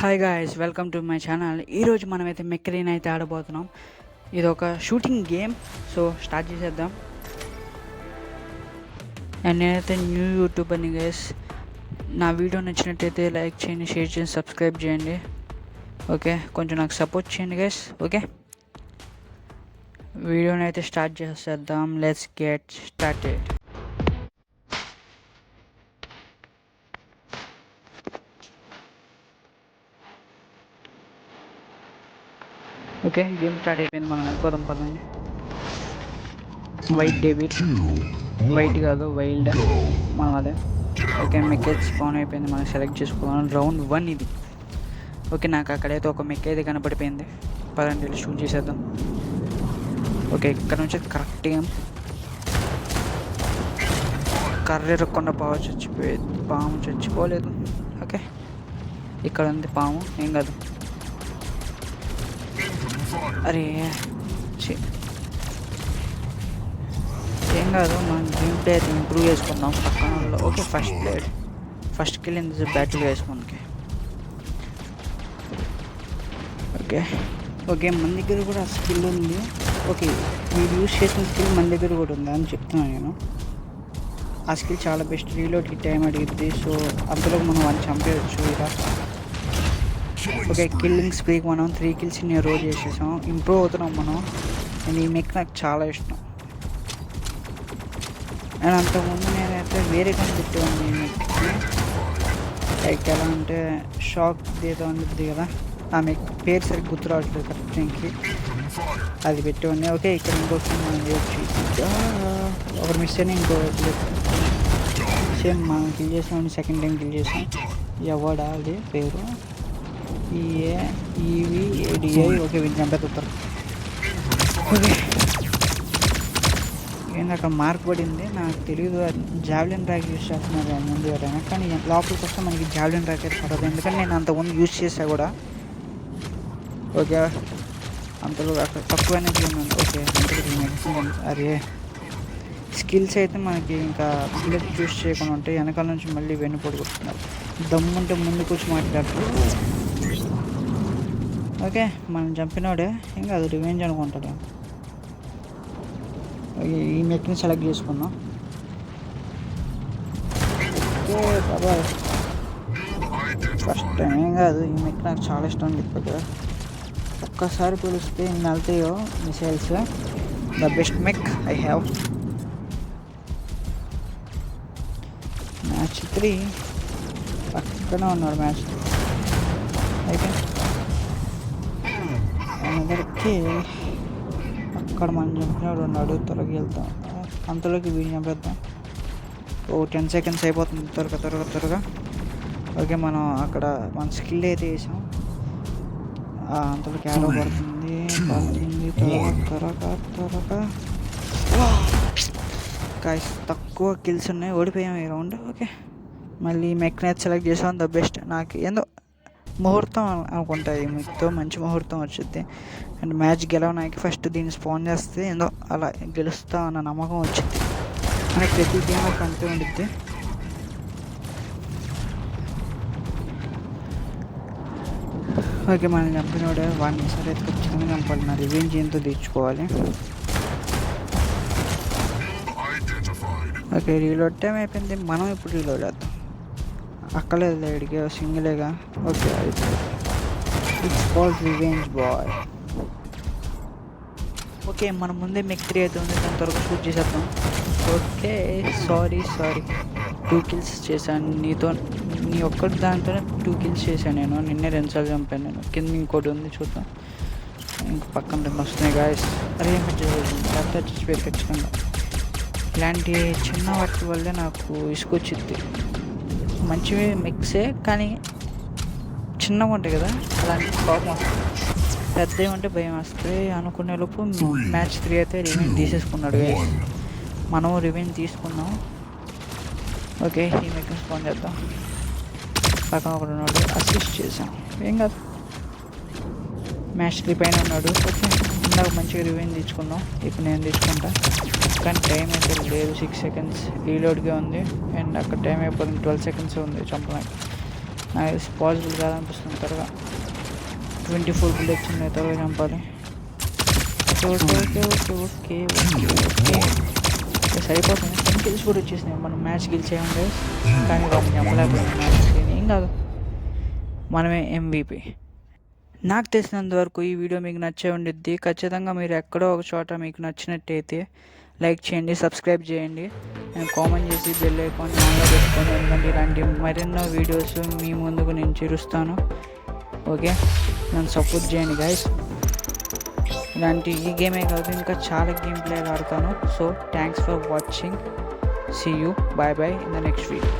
Hi guys, welcome to my channel. ఈరోజు మనమైతే మెక్రీన్ అయితే ఆడబోతున్నాం. ఇది ఒక షూటింగ్ గేమ్. సో స్టార్ట్ చేసేద్దాం. అండ్ నేనైతే న్యూ యూట్యూబర్ని గైస్. నా వీడియో నచ్చినట్టయితే లైక్ చేయండి, షేర్ చేయండి, సబ్స్క్రైబ్ చేయండి. ఓకే, కొంచెం నాకు సపోర్ట్ చేయండి గైస్. ఓకే, వీడియోని అయితే స్టార్ట్ చేసేద్దాం. Let's get started. Okay, game start అయిపోయింది. మనం వెళ్ళిపోదాం పదండి. వైట్ డేవిడ్, వైట్ కాదు వైల్డ్ మనం అదే. ఓకే, మెక్కేజ్ స్పాన్ అయిపోయింది. మనం సెలెక్ట్ చేసుకోవాలి. రౌండ్ 1 ఇది. ఓకే, నాకు అక్కడైతే ఒక మెక్ అయితే కనపడిపోయింది. పదండి వెళ్ళి షూట్ చేసేద్దాం. ఓకే, ఇక్కడ నుంచి కరెక్ట్ ఏం కర్రెరకుండా పాము చచ్చిపోలేదు. ఓకే, ఇక్కడ ఉంది పాము, ఏం కాదు. అరే ఏం కాదు, మనం గేమ్ ప్లే అయితే ఇంప్రూవ్ చేసుకుందాం పక్కన. Okay, first kill in this battle వేసి మనకి. ఓకే ఓకే, మన దగ్గర కూడా స్కిల్ ఉంది. ఓకే, మీరు యూజ్ చేసిన స్కిల్ మన దగ్గర కూడా ఉంది అని చెప్తున్నాను నేను. ఆ స్కిల్ చాలా బెస్ట్. రీలోడ్కి టైం అడిగిద్ది. సో అందులో మనం వాడిని చంపేయచ్చు ఇలా. ఓకే, కిల్లింగ్ స్ప్రీకి మనం 3 kills నేను రోజు చేసేసాం. ఇంప్రూవ్ అవుతున్నాం మనం. అండ్ ఈ మెక్ నాకు చాలా ఇష్టం. అండ్ అంతకుముందు నేనైతే వేరే కనిపెట్టేవాడిని ఈ మెక్కి. లైక్ ఎలా అంటే షాక్ ఏదో ఉంటుంది కదా, ఆ మెక్ పేరు సరిగ్గా గుర్తు రావట్లేదు కరెక్ట్ టైంకి. అది పెట్టేవాడిని. ఓకే, ఇక్కడ ఇంకొక మనం ఒకటి మిస్ అయినా ఇంకో సేమ్ మనం కిల్ చేసాం. సెకండ్ టైం కిల్ చేసాం. ఎవడా అది పేరు EVADI. ఓకే, వీళ్ళు చంపేస్తారు. ఓకే, ఏంది అక్కడ మార్క్ పడింది, నాకు తెలియదు. జావ్లిన్ ర్యాక్ యూజ్ చేస్తున్నారు ముందు ఎవరైనా, కానీ లోపలికి వస్తే మనకి జావ్లిన్ ర్యాక్ అయితే పడదు. ఎందుకంటే నేను అంతకుముందు యూజ్ చేసా కూడా. ఓకే, అంతలో అక్కడ తక్కువనే ఉంది. ఓకే, అరే స్కిల్స్ అయితే మనకి ఇంకా బుల్లెట్ చూస్ చేయకుండా ఉంటే వెనకాల నుంచి మళ్ళీ వెన్నుపోటు కొడుతున్నారు. దమ్ముంటే ముందుకు వచ్చి మాట్లాడుతూ. ఓకే, మనం చంపినోడే ఏం కాదు, రివెంజ్ అనుకుంటాడు. ఈ మెక్ని సెలెక్ట్ చేసుకున్నాం. ఓకే బాబాయ్, ఫస్ట్ టైం ఏం కాదు. ఈ మెక్ నాకు చాలా ఇష్టం. చెప్పాక ఒక్కసారి పిలిస్తే ఇన్ని వెళ్తాయో missiles. The best mech I have. Match 3 పక్కనే ఉన్నాడు. మ్యాచ్ 3 అయితే అందరికీ అక్కడ మనం చంపినాడు ఉన్నాడు. త్వరగా వెళ్తాం, అంతలోకి వీడిని చంపేద్దాం. 10 seconds అయిపోతుంది. త్వరగా. ఓకే, మనం అక్కడ మన స్కిల్ అయితే వేసాం. అంతలోకి యాడో పడుతుంది. త్వరగా గాయ్స్, తక్కువ కిల్స్ ఉన్నాయి. ఓడిపోయాం ఈ రౌండ్. ఓకే, మళ్ళీ మెక్నైట్ సెలెక్ట్ చేసాం. The best. నాకు ఏందో ముహూర్తం అనుకుంటా, ఈ మెక్తో మంచి ముహూర్తం వచ్చింది. అండ్ మ్యాచ్ గెలవడానికి ఫస్ట్ దీన్ని స్పాన్ చేస్తే ఏందో అలా గెలుస్తా అన్న నమ్మకం వచ్చింది. మనకి ప్రతి గేమ్ ఒక అంతే ఉండిద్ది. ఓకే, మనం చంపినోడే వాడిని సరే ఖచ్చితంగా చంపాలి. నా రివెంజ్ ఏంతో తెచ్చుకోవాలి. ఓకే, రీలోడ్ టైం అయిపోయింది. మనం ఇప్పుడు రీలోడ్ చేద్దాం. అక్కలేదు ఇడికి సింగిలేగా. Okay, it's called revenge boy. Okay, మన ముందే మెక్ 3 అయితే ఉంది. దాని త్వరగా షూట్ చేసేద్దాం. ఓకే, సారీ 2 kills చేశాను. నీ ఒక్కటి దాంతోనే 2 kills చేశాను నేను. నిన్నే 2 సార్లు చంపాను నేను. కింద ఇంకోటి ఉంది, చూద్దాం. ఇంక పక్కన 2 వస్తున్నాయి గాయస్. అరే పెద్ద చచ్చిపోయారు ఖచ్చితంగా. ఇలాంటి చిన్న వాటి వల్లే నాకు ఇసుకొచ్చిద్ది. మంచివి మిక్సే, కానీ చిన్నగా ఉంటాయి కదా, అలాంటి కోపం వస్తుంది. పెద్ద ఏమంటే భయం వస్తుంది. అనుకునే లోపు మ్యాచ్ 3 అయితే రివెంజ్ తీసేసుకున్నాడు. మనం రివెంజ్ తీసుకున్నాం. ఓకే, ఈ మెక్ స్పాన్ చేద్దాం. పక్కన ఒకడు ఉన్నాడు, అసిస్ట్ చేసాం, ఏం కాదు. మ్యాచ్ 3 పైన ఉన్నాడు. ఓకే, ఇందాక మంచిగా రివెంజ్ తీసుకున్నాం. ఇప్పుడు నేను తీసుకుంటా. కానీ టైం అయితే లేదు. 6 seconds రీలోడ్గా ఉంది. అండ్ అక్కడ టైం అయిపోతుంది. 12 seconds ఉంది చంపడానికి. నాకు పాసిబుల్ కాదనిపిస్తుంది. త్వరగా 24 బుల్లెట్స్ ఉన్నాయి, త్వరగా చంపాలి. Okay okay okay okay okay okay సరిపోతుంది. 10 కిల్స్ కూడా వచ్చేసినాయి. మనం మ్యాచ్ గెలిచేయండి కానీ వాళ్ళు చంపలేకపోయింది. మ్యాచ్ ఏం కాదు, మనమే MVP. నాకు తెలిసినంత వరకు ఈ వీడియో మీకు నచ్చే ఉండిద్ది. ఖచ్చితంగా మీరు ఎక్కడో ఒక చోట మీకు నచ్చినట్టయితే లైక్ చేయండి, సబ్స్క్రైబ్ చేయండి, నేను కామెంట్ చేసి బెల్ ఐకాన్ ఆన్లో పెట్టుకోండి. ఎందుకంటే ఇలాంటి మరెన్నో వీడియోస్ మీ ముందుకు నేను చేరుస్తాను. ఓకే, నన్ను సపోర్ట్ చేయండి గైస్. ఇలాంటి ఈ గేమే కాదు ఇంకా చాలా గేమ్ ప్లేలు ఆడతాను. So thanks for watching. See you, bye bye in the next video.